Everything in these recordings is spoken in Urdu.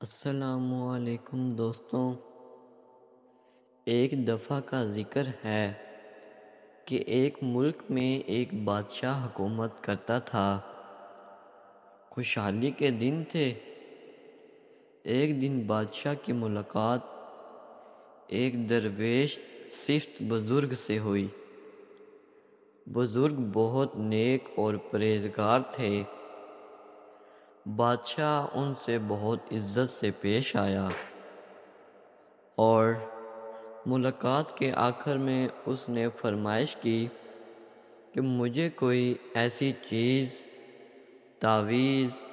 السلام علیکم دوستوں، ایک دفعہ کا ذکر ہے کہ ایک ملک میں ایک بادشاہ حکومت کرتا تھا۔ خوشحالی کے دن تھے۔ ایک دن بادشاہ کی ملاقات ایک درویش صفت بزرگ سے ہوئی۔ بزرگ بہت نیک اور پرہیزگار تھے۔ بادشاہ ان سے بہت عزت سے پیش آیا اور ملاقات کے آخر میں اس نے فرمائش کی کہ مجھے کوئی ایسی چیز، تعویذ،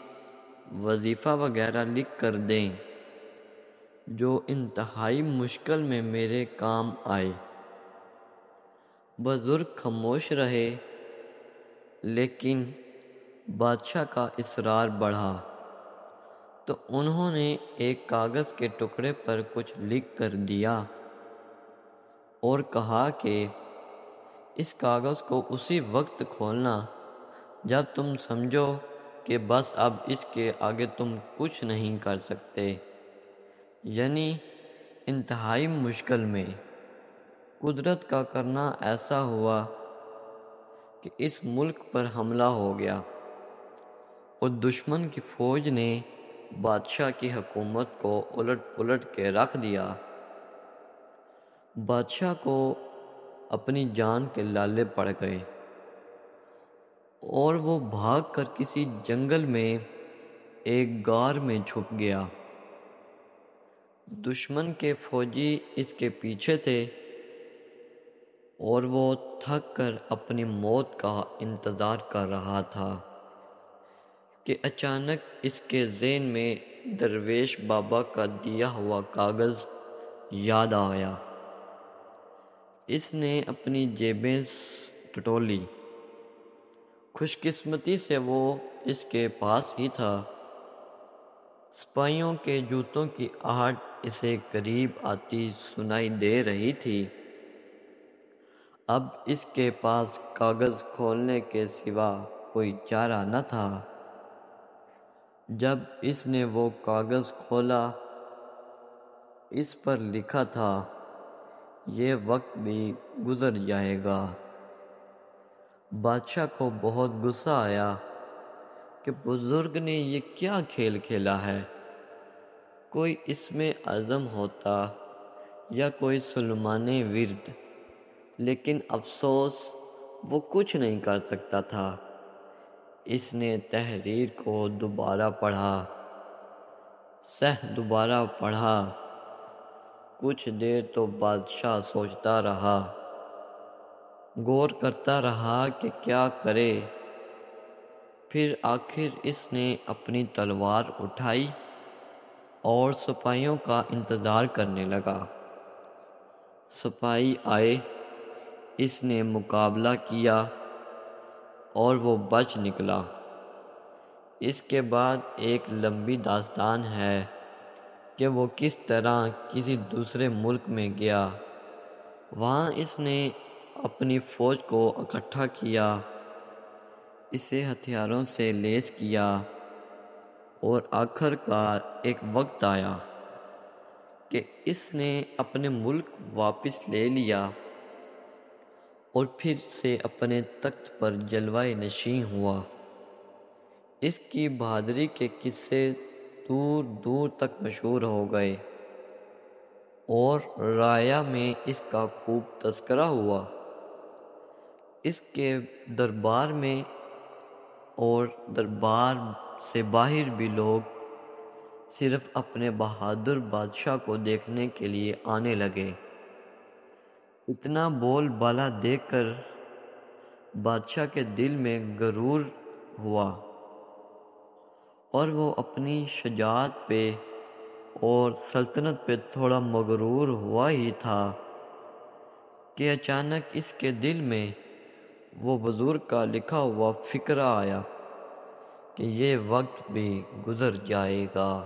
وظیفہ وغیرہ لکھ کر دیں جو انتہائی مشکل میں میرے کام آئے۔ بزرگ خاموش رہے، لیکن بادشاہ کا اصرار بڑھا تو انہوں نے ایک کاغذ کے ٹکڑے پر کچھ لکھ کر دیا اور کہا کہ اس کاغذ کو اسی وقت کھولنا جب تم سمجھو کہ بس اب اس کے آگے تم کچھ نہیں کر سکتے، یعنی انتہائی مشکل میں۔ قدرت کا کرنا ایسا ہوا کہ اس ملک پر حملہ ہو گیا اور دشمن کی فوج نے بادشاہ کی حکومت کو الٹ پلٹ کے رکھ دیا۔ بادشاہ کو اپنی جان کے لالے پڑ گئے اور وہ بھاگ کر کسی جنگل میں ایک غار میں چھپ گیا۔ دشمن کے فوجی اس کے پیچھے تھے اور وہ تھک کر اپنی موت کا انتظار کر رہا تھا کہ اچانک اس کے ذہن میں درویش بابا کا دیا ہوا کاغذ یاد آیا۔ اس نے اپنی جیبیں ٹٹولی۔ خوش قسمتی سے وہ اس کے پاس ہی تھا۔ سپاہیوں کے جوتوں کی آہٹ اسے قریب آتی سنائی دے رہی تھی۔ اب اس کے پاس کاغذ کھولنے کے سوا کوئی چارہ نہ تھا۔ جب اس نے وہ کاغذ کھولا، اس پر لکھا تھا، یہ وقت بھی گزر جائے گا۔ بادشاہ کو بہت غصہ آیا کہ بزرگ نے یہ کیا کھیل کھیلا ہے۔ کوئی اس میں عزم ہوتا یا کوئی سلیمان ورد، لیکن افسوس وہ کچھ نہیں کر سکتا تھا۔ اس نے تحریر کو دوبارہ پڑھا، دوبارہ پڑھا۔ کچھ دیر تو بادشاہ سوچتا رہا، غور کرتا رہا کہ کیا کرے۔ پھر آخر اس نے اپنی تلوار اٹھائی اور سپاہیوں کا انتظار کرنے لگا۔ سپاہی آئے، اس نے مقابلہ کیا اور وہ بچ نکلا۔ اس کے بعد ایک لمبی داستان ہے کہ وہ کس طرح کسی دوسرے ملک میں گیا، وہاں اس نے اپنی فوج کو اکٹھا کیا، اسے ہتھیاروں سے لیس کیا اور آخر کار ایک وقت آیا کہ اس نے اپنے ملک واپس لے لیا اور پھر سے اپنے تخت پر جلوہ نشین ہوا۔ اس کی بہادری کے قصے دور دور تک مشہور ہو گئے اور رعایا میں اس کا خوب تذکرہ ہوا۔ اس کے دربار میں اور دربار سے باہر بھی لوگ صرف اپنے بہادر بادشاہ کو دیکھنے کے لیے آنے لگے۔ اتنا بول بالا دیکھ کر بادشاہ کے دل میں غرور ہوا اور وہ اپنی شجاعت پہ اور سلطنت پہ تھوڑا مغرور ہوا ہی تھا کہ اچانک اس کے دل میں وہ بزرگ کا لکھا ہوا فقرہ آیا کہ یہ وقت بھی گزر جائے گا۔